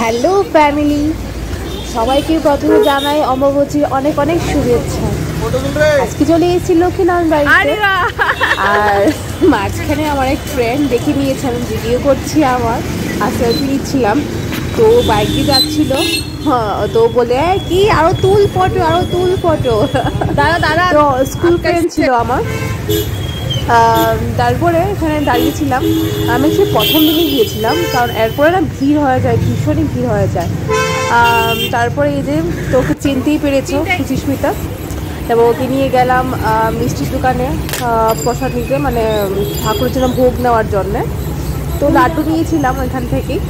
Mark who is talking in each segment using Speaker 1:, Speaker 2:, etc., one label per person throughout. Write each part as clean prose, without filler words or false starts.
Speaker 1: Hello family, সবাইকে প্রথমে জানাই অমাবস্যার অনেক অনেক শুভেচ্ছা। আজকে চলে এসেছি লক্ষ্মীনারায়ণ বাড়িতে, আর মাঝখানে আমার এক ফ্রেন্ড দেখে নিয়েছে আমি ভিডিও করছি আমার সেলফি নিচ্ছিলাম, তো বাইকে যাচ্ছিল, তো বলে কি আরো তুল ফটো, আরো তুল ফটো। দাদা তো স্কুল ফ্রেন্ড ছিল আমার। তারপরে এখানে দাঁড়িয়েছিলাম, আমি সে প্রথম দিনে গিয়েছিলাম, কারণ এরপরে না ভিড় হয়ে যায়, ভীষণই ভিড় হয়ে যায়। তারপরে এই যে তোকে চিনতেই পেরেছো সুচিস্মিতা, এবং ওকে নিয়ে গেলাম মিষ্টির দোকানে প্রসাদ নিতে, মানে ঠাকুরের জন্য ভোগ নেওয়ার জন্যে। তো লাড্ডু নিয়েছিলাম ওইখান থেকেই।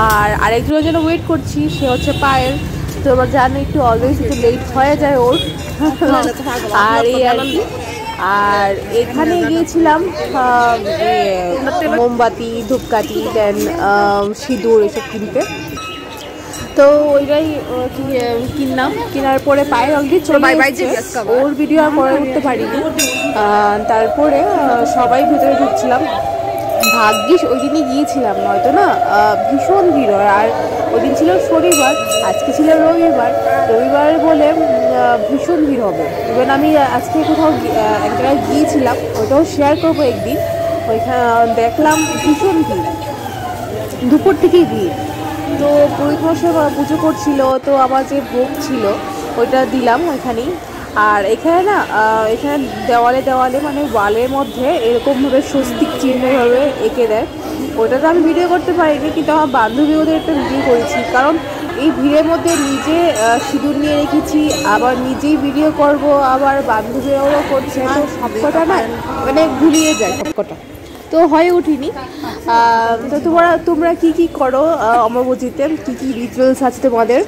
Speaker 1: আর আরেকজনের জন্য ওয়েট করছি, সে হচ্ছে পায়েল। তো এবার জানো একটু অলওয়েজ একটু লেট হয়ে যায় ওর। আর এই আর কি, আর এখানে গিয়েছিলাম মোমবাতি, ধূপকাঠি, দেন সিঁদুর এসব কিনতে। তো ওইটাই কিনলাম, কেনার পরে পায়ে অলরেডি চলে এসেছে, ওর ভিডিও আর করে উঠতে পারিনি। তারপরে সবাই ভিতরে ঢুকছিলাম, ভাগ্যিস ওই দিনই গিয়েছিলাম, নয়তো না ভীষণ ভিড় হয়। আর ওই দিন ছিল শনিবার, আজকে ছিল রবিবার, রবিবার বলে ভীষণ ভিড় হবে। ইভেন আমি আজকে কোথাও এক জায়গায় গিয়েছিলাম, ওইটাও শেয়ার করবো একদিন, ওইখানে দেখলাম ভীষণ ভিড়, দুপুর থেকেই ভিড়। তো পুরোহিত মশাই পুজো করছিল, তো আমার যে ভোগ ছিল ওইটা দিলাম ওইখানেই। আর এখানে না এখানে দেওয়ালে দেওয়ালে মানে ওয়ালের মধ্যে এরকমভাবে স্বস্তিক চিহ্নভাবে এঁকে দেয়, ওটা তো আমি ভিডিও করতে পারিনি, কিন্তু আমার বান্ধবী ওদের একটা ভিডিও করেছি, কারণ এই ভিড়ের মধ্যে নিজে সিঁদুর নিয়ে রেখেছি, আবার নিজেই ভিডিও করব, আবার বান্ধবীরাও করছে, তো সবকটা না মানে ঘুরিয়ে যায় সবকটা, তো হয়ে উঠিনি। তো তোমরা কি করো অমাবস্যাতে, কি রিচুয়ালস আছে তোমাদের?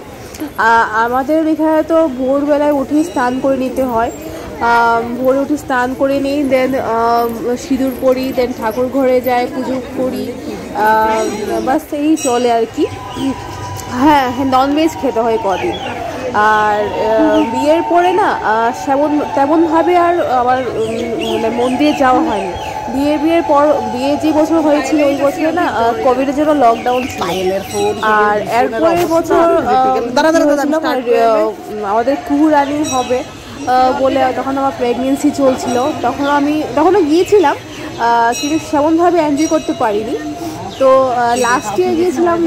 Speaker 1: আমাদের এখানে তো ভোরবেলায় উঠে স্নান করে নিতে হয়, ভোরে উঠে স্নান করে নিই, দেন সিঁদুর পরি, দেন ঠাকুর ঘরে যাই, পুজো করি, বাস এই চলে আর কি। হ্যাঁ, ননভেজ খেতে হয় কদিন। আর বিয়ের পরে না তেমনভাবে আর আমার মানে মন্দিরে যাওয়া হয়নি। বিয়ের পর বিয়ে যে বছর হয়েছিল ওই বছরে না কোভিডের জন্য লকডাউন ছিল, আর এরপরের বছর আমাদের কুকুরানি হবে বলে, তখন আমার প্রেগনেন্সি চলছিল, তখনও গিয়েছিলাম, কিন্তু সেমনভাবে এনজয় করতে পারিনি। তো লাস্ট ইয়ার গিয়েছিলাম,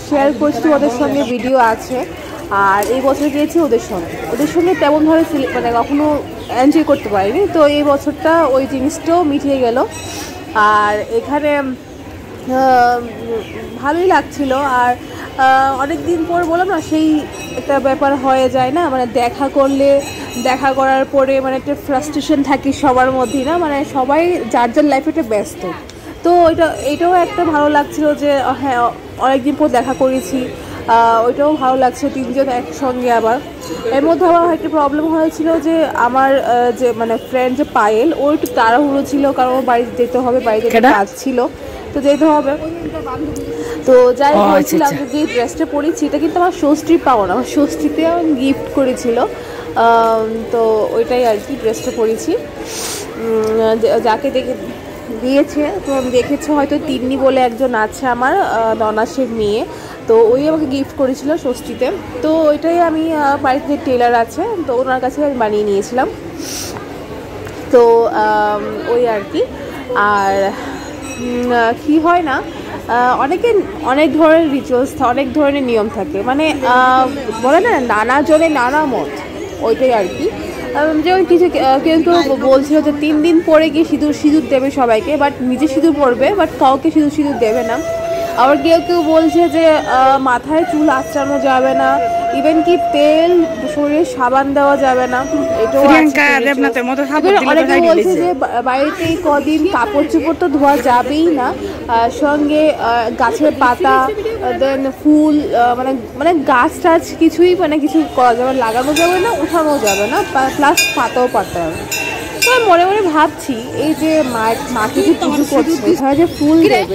Speaker 1: শেয়ার করছি ওদের সঙ্গে, ভিডিও আছে। আর এই বছর গিয়েছি ওদের সঙ্গে তেমনভাবে মানে কখনো এনজয় করতে পারিনি, তো এই বছরটা ওই জিনিসটাও মিটিয়ে গেল। আর এখানে ভালোই লাগছিল। আর অনেক দিন পর বললাম না, সেই একটা ব্যাপার হয়ে যায় না, মানে দেখা করার পরে মানে একটা ফ্রাস্ট্রেশন থাকে সবার মধ্যেই না, মানে সবাই যার যার লাইফে একটা ব্যস্ত। তো এটাও একটা ভালো লাগছিল যে হ্যাঁ অনেকদিন পর দেখা করেছি, ওইটাও ভালো লাগছে, তিনজন একসঙ্গে। আবার এর মধ্যে আমার একটা প্রবলেম হয়েছিল যে আমার যে মানে ফ্রেন্ড যে পায়েল, ওর একটু তাড়াহুড়ো ছিল, কারণ ওর বাড়িতে যেতে হবে, বাড়িতে কাজ ছিল, তো যেতে হবে। তো যাই বলছিলাম যে ড্রেসটা পরেছি এটা কিন্তু আমার ষষ্ঠীর পাওনা, আমার ষষ্ঠীতে আমার গিফট করেছিল, তো ওইটাই আর কি, ড্রেসটা পরেছি। যাকে দিয়েছে তো দেখেছো হয়তো, তিন্নি বলে একজন আছে আমার ননাসের মেয়ে, তো ওই আমাকে গিফট করেছিল ষষ্ঠীতে। তো ওইটাই আমি বাড়িতে টেলার আছে, তো ওনার কাছে আমি বানিয়ে নিয়েছিলাম। তো ওই আর কি। আর কি হয় না, অনেক ধরনের রিচুয়ালস, অনেক ধরনের নিয়ম থাকে, মানে বলে না নানা জনে নানা মত, ওইটাই আর কি। যেমন কেউ বলছিল যে 3 দিন পরে গিয়ে সিঁদুর দেবে সবাইকে, বাট নিজে সিঁদুর পরবে, বাট কাউকে সিঁদুর দেবে না। আবার কেউ বলছে যে মাথায় চুল আঁচড়ানো যাবে না, ইভেন কি তেল শরীরে সাবান দেওয়া যাবে না, এটাও অনেকে বলছে যে বাড়িতে কদিন কাপড় চোপড় তো ধোয়া যাবেই না, সঙ্গে গাছের পাতা, দেন ফুল, মানে গাছ টাছ কিছুই মানে কিছু করা যাবে, লাগানো যাবে না, উঠানো যাবে না, প্লাস পাতাও পাতা যাবে। তো মনে ভাবছি এই যে মাকে যে পুজো করছে, এখানে যে ফুল দেবে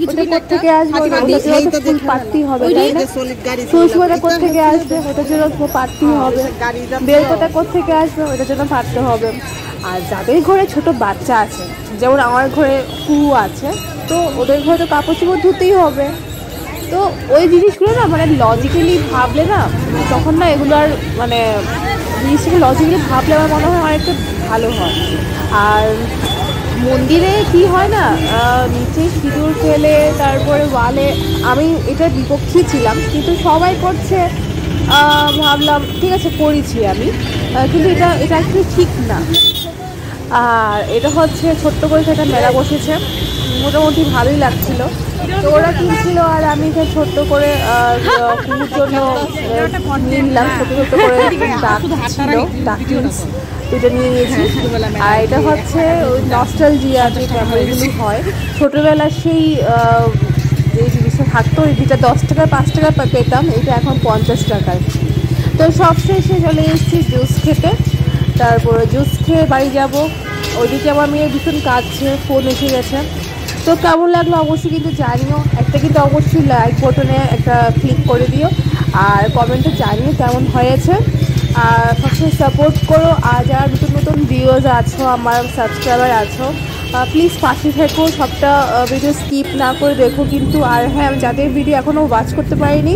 Speaker 1: ওটা কোথেকে আসবে, ফুল পাততেই হবে, তাই না? তুলসী পাতা কোথেকে আসবে, ওটার জন্য পাততেই হবে, বেলপাতা কোথেকে আসবে, ওটার জন্য পাততে হবে। আর যাদের ঘরে ছোট বাচ্চা আছে, যেমন আমার ঘরে কুহু আছে, তো ওদের ঘরে তো কাপড় চোপড় ধুতেই হবে, তো ওই জিনিসগুলো না মানে লজিক্যালি ভাবলে না তখন না এগুলো আর মানে জিনিসটাকে লজিক্যালি ভাবলে আমার মনে হয় অনেকটা ভালো হয়। আর মন্দিরে কি হয় না নিচে সিঁদুর ফেলে তারপরে ওয়ালে, আমি এটার বিপক্ষেই ছিলাম কিন্তু সবাই করছে, ভাবলাম ঠিক আছে করেছি আমি, কিন্তু এটা একটু ঠিক না। আর এটা হচ্ছে ছোট্ট করে একটা মেলা বসেছে, মোটামুটি ভালোই লাগছিল। তো ওরা কিনছিল আর আমি এখানে ছোট্ট করে কুকুর জন্য নিলাম, ছোটো ছোটো করে ডাক ছিল, ডাক এটা নিয়ে নিয়েছি। আর এটা হচ্ছে ওই নস্টালজিয়া যে মেমোরিগুলো হয় ছোটোবেলার, সেই যে জিনিসটা থাকতো ওই যেটা 10 টাকায় 5 টাকা পেতাম, এটা এখন 50 টাকায়। তো সবশেষে চলে এসেছি জুস খেতে, তারপরে জুস খেয়ে বাড়ি যাব। ওইদিকে আমার মেয়ের ভীষণ কাঁদছে, ফোন এসে গেছে। তো কেমন লাগলো অবশ্যই কিন্তু জানিও, একটা কিন্তু অবশ্যই লাইক বটনে একটা ক্লিক করে দিও আর কমেন্টে জানিও কেমন হয়েছে। আর সবসময় সাপোর্ট করো, আর যারা নতুন নতুন ভিউয়ার্স আছো, আমার সাবস্ক্রাইবার আছো, প্লিজ পাশে থেকো, সবটা ভিডিও স্কিপ না করে দেখো কিন্তু। আর হ্যাঁ, আমি যাদের ভিডিও এখনও ওয়াচ করতে পারিনি